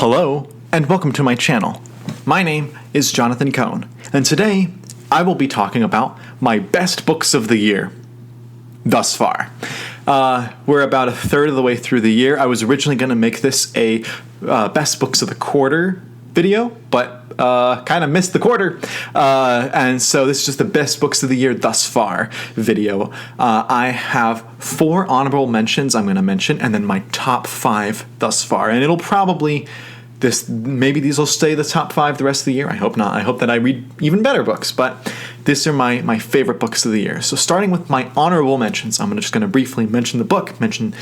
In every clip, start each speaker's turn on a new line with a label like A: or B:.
A: Hello, and welcome to my channel. My name is Jonathan Cohn, and today I will be talking about my best books of the year thus far. We're about a third of the way through the year. I was originally going to make this a best books of the quarter video, but kind of missed the quarter. And so this is just the best books of the year thus far video. I have 4 honorable mentions I'm going to mention, and then my top 5 thus far. And it'll probably, maybe these will stay the top 5 the rest of the year. I hope not. I hope that I read even better books, but these are my favorite books of the year. So starting with my honorable mentions, I'm just going to briefly mention the book, mention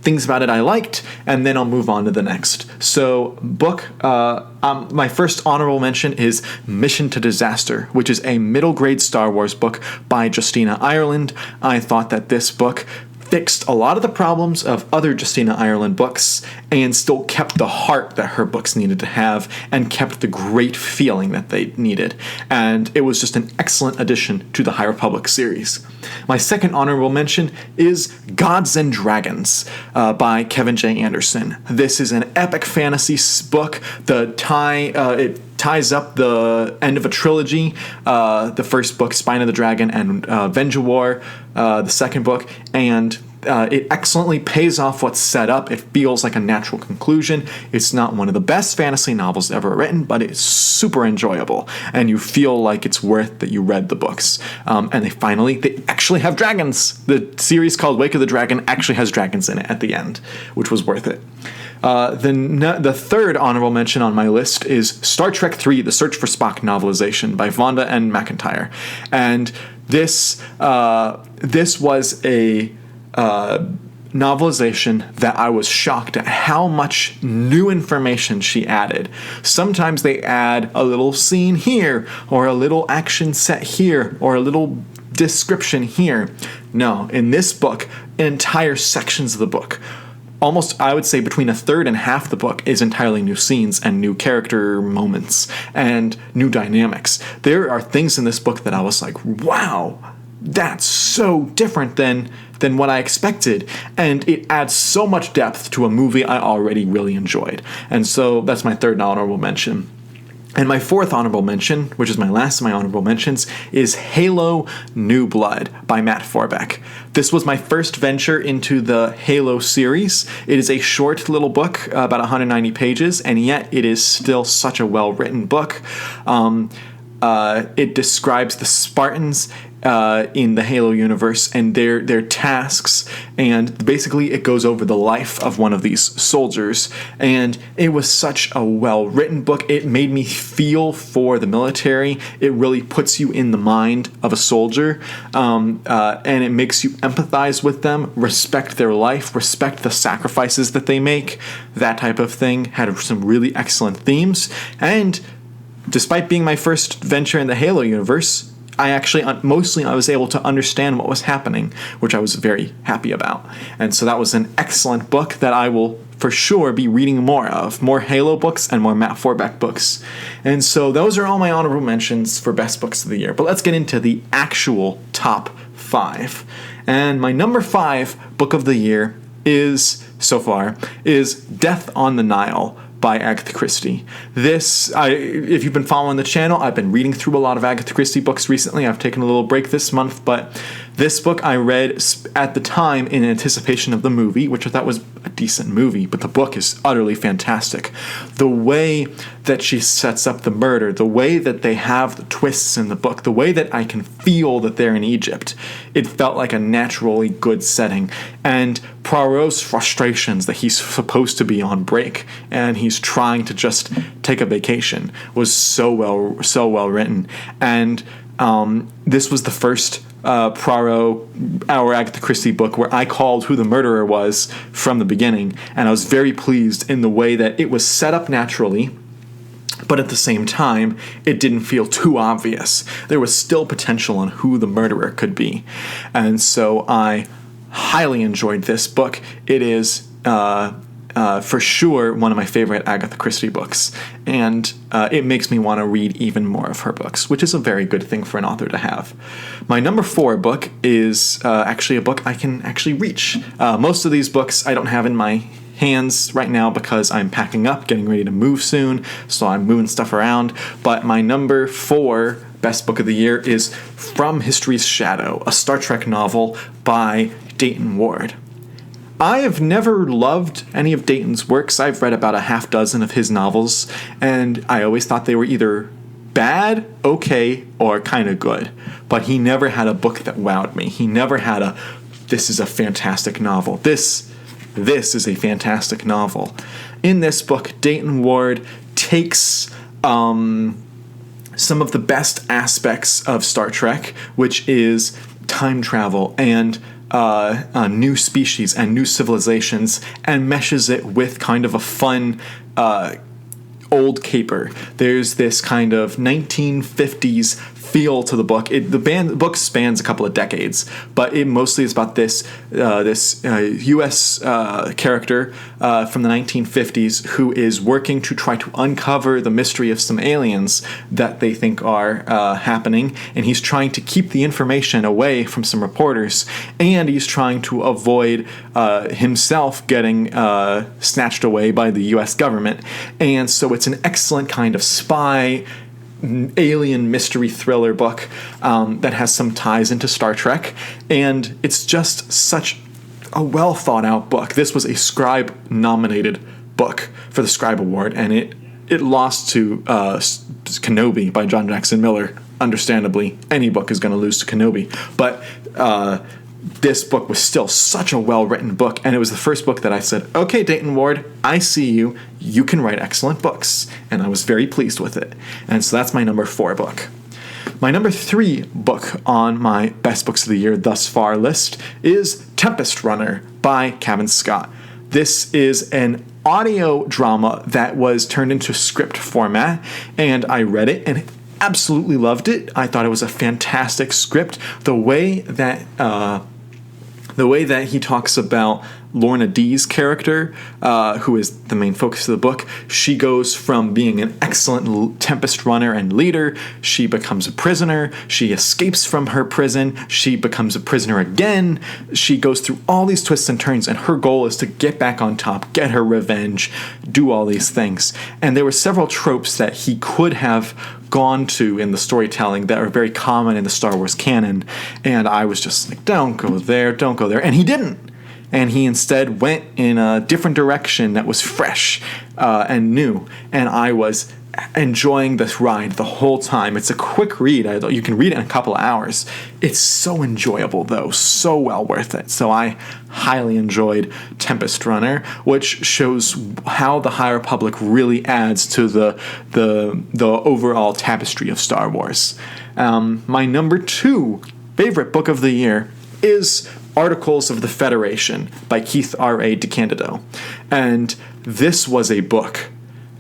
A: things about it I liked, and then I'll move on to the next. So my first honorable mention is Mission to Disaster, which is a middle grade Star Wars book by Justina Ireland. I thought that this book fixed a lot of the problems of other Justina Ireland books and still kept the heart that her books needed to have and kept the great feeling that they needed. And it was just an excellent addition to the High Republic series. My second honorable mention is Gods and Dragons by Kevin J. Anderson. This is an epic fantasy book. It ties up the end of a trilogy, the first book, Spine of the Dragon, and Venge of War, the second book, and it excellently pays off what's set up. It feels like a natural conclusion. It's not one of the best fantasy novels ever written, but it's super enjoyable, and you feel like it's worth that you read the books. And they actually have dragons. The series called Wake of the Dragon actually has dragons in it at the end, which was worth it. The third honorable mention on my list is Star Trek III: The Search for Spock novelization by Vonda and McIntyre. And this was a novelization that I was shocked at how much new information she added. Sometimes they add a little scene here, or a little action set here, or a little description here. No, in this book, entire sections of the book, almost, I would say, between a third and half the book is entirely new scenes and new character moments and new dynamics. There are things in this book that I was like, wow, that's so different than what I expected. And it adds so much depth to a movie I already really enjoyed. And so that's my third honorable mention. And my fourth honorable mention, which is my last of my honorable mentions, is Halo: New Blood by Matt Forbeck. This was my first venture into the Halo series. It is a short little book, about 190 pages, and yet it is still such a well-written book. It describes the Spartans in the Halo universe and their tasks, and basically it goes over the life of one of these soldiers, and it was such a well-written book. It made me feel for the military. It really puts you in the mind of a soldier, and it makes you empathize with them, respect their life, respect the sacrifices that they make. That type of thing had some really excellent themes, and despite being my first venture in the Halo universe, I was able to understand what was happening, which I was very happy about. And so that was an excellent book that I will for sure be reading more of. More Halo books and more Matt Forbeck books. And so those are all my honorable mentions for best books of the year. But let's get into the actual top 5. And my number 5 book of the year so far is Death on the Nile by Agatha Christie. If you've been following the channel, I've been reading through a lot of Agatha Christie books recently. I've taken a little break this month, but this book I read at the time in anticipation of the movie, which I thought was a decent movie, but the book is utterly fantastic. The way that she sets up the murder, the way that they have the twists in the book, the way that I can feel that they're in Egypt, it felt like a naturally good setting. And Poirot's frustrations that he's supposed to be on break and he's trying to just take a vacation was so well written. And this was the first Poirot or Agatha Christie book where I called who the murderer was from the beginning, and I was very pleased in the way that it was set up naturally, but at the same time, it didn't feel too obvious. There was still potential on who the murderer could be. And so I highly enjoyed this book. It is for sure one of my favorite Agatha Christie books, and it makes me want to read even more of her books, which is a very good thing for an author to have. My number 4 book is actually a book I can actually reach. Most of these books I don't have in my hands right now because I'm packing up, getting ready to move soon, so I'm moving stuff around. But my number 4 best book of the year is From History's Shadow, a Star Trek novel by Dayton Ward. I have never loved any of Dayton's works. I've read about a half dozen of his novels, and I always thought they were either bad, okay, or kind of good. But he never had a book that wowed me. He never had this is a fantastic novel. This is a fantastic novel. In this book, Dayton Ward takes some of the best aspects of Star Trek, which is time travel and new species and new civilizations, and meshes it with kind of a fun old caper. There's this kind of 1950s feel to the book. The book spans a couple of decades, but it mostly is about this U.S. Character from the 1950s who is working to try to uncover the mystery of some aliens that they think are happening, and he's trying to keep the information away from some reporters, and he's trying to avoid himself getting snatched away by the U.S. government. And so it's an excellent kind of spy alien mystery thriller book that has some ties into Star Trek, and it's just such a well thought out book. This was a Scribe nominated book for the Scribe Award, and it lost to Kenobi by John Jackson Miller. Understandably, any book is going to lose to Kenobi, but this book was still such a well-written book, and it was the first book that I said, okay, Dayton Ward, I see you. You can write excellent books, and I was very pleased with it. And so that's my number 4 book. My number 3 book on my best books of the year thus far list is Tempest Runner by Cavan Scott. This is an audio drama that was turned into script format, and I read it and absolutely loved it. I thought it was a fantastic script. The way that he talks about Lorna Dee's character, who is the main focus of the book, she goes from being an excellent Tempest runner and leader, she becomes a prisoner, she escapes from her prison, she becomes a prisoner again, she goes through all these twists and turns, and her goal is to get back on top, get her revenge, do all these things. And there were several tropes that he could have gone to in the storytelling that are very common in the Star Wars canon, and I was just like, don't go there, and he didn't. And he instead went in a different direction that was fresh and new. And I was enjoying this ride the whole time. It's a quick read. You can read it in a couple of hours. It's so enjoyable, though. So well worth it. So I highly enjoyed Tempest Runner, which shows how the High Republic really adds to the overall tapestry of Star Wars. My number 2 favorite book of the year is Articles of the Federation by Keith R.A. DeCandido. And this was a book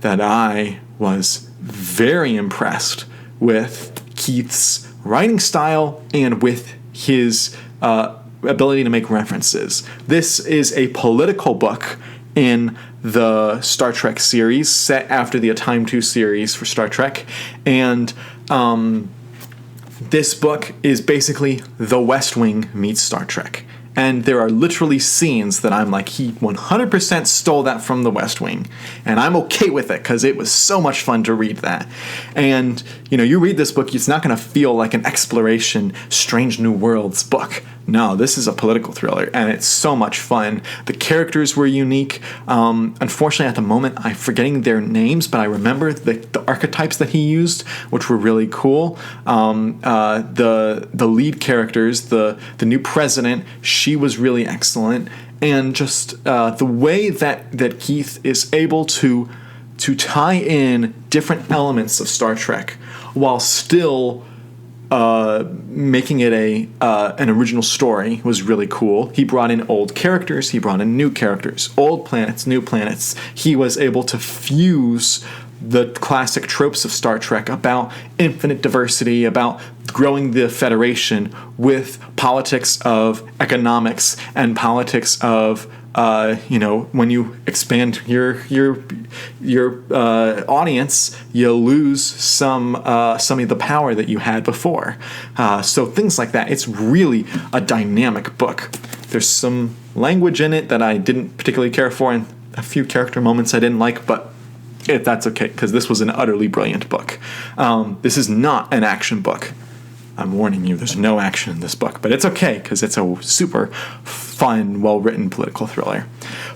A: that I was very impressed with Keith's writing style and with his ability to make references. This is a political book in the Star Trek series, set after the A Time 2 series for Star Trek. And this book is basically The West Wing meets Star Trek. And there are literally scenes that I'm like, he 100% stole that from The West Wing. And I'm okay with it because it was so much fun to read that. And, you read this book, it's not going to feel like an exploration, Strange New Worlds book. No, this is a political thriller, and it's so much fun. The characters were unique. Unfortunately, at the moment, I'm forgetting their names, but I remember the archetypes that he used, which were really cool. The lead characters, the new president, she was really excellent, and just the way that Keith is able to tie in different elements of Star Trek while still making it an original story was really cool. He brought in old characters, he brought in new characters, old planets, new planets. He was able to fuse the classic tropes of Star Trek about infinite diversity, about growing the Federation, with politics of economics and politics of when you expand your audience, you lose some of the power that you had before. So things like that. It's really a dynamic book. There's some language in it that I didn't particularly care for, and a few character moments I didn't like, but that's okay, because this was an utterly brilliant book. This is not an action book. I'm warning you, there's no action in this book, but it's okay, because it's a super fun, well-written political thriller.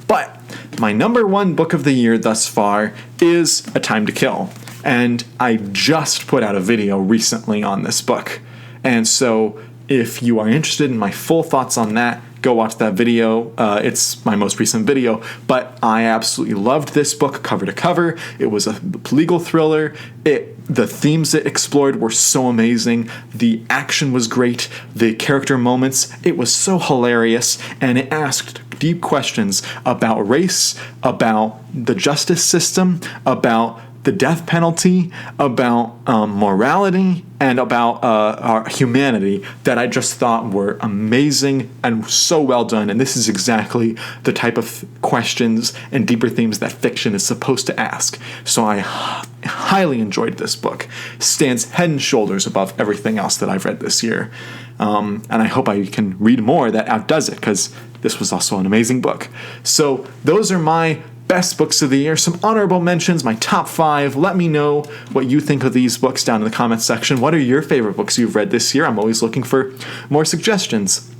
A: But my number one book of the year thus far is A Time to Kill, and I just put out a video recently on this book. And so if you are interested in my full thoughts on that, go watch that video. It's my most recent video, but I absolutely loved this book cover to cover. It was a legal thriller. The themes it explored were so amazing. The action was great. The character moments, it was so hilarious, and it asked deep questions about race, about the justice system, about the death penalty, about morality, and about our humanity that I just thought were amazing and so well done. And this is exactly the type of questions and deeper themes that fiction is supposed to ask. So I highly enjoyed this book. Stands head and shoulders above everything else that I've read this year. And I hope I can read more that outdoes it, because this was also an amazing book. So those are my best books of the year, some honorable mentions, my top 5. Let me know what you think of these books down in the comments section. What are your favorite books you've read this year? I'm always looking for more suggestions.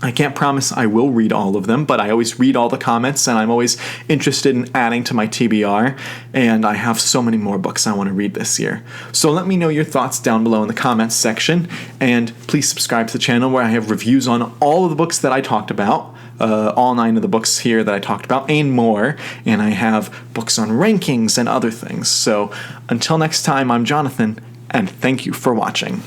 A: I can't promise I will read all of them, but I always read all the comments, and I'm always interested in adding to my TBR, and I have so many more books I want to read this year. So let me know your thoughts down below in the comments section, and please subscribe to the channel where I have reviews on all of the books that I talked about. All 9 of the books here that I talked about and more, and I have books on rankings and other things. So until next time, I'm Jonathan, and thank you for watching.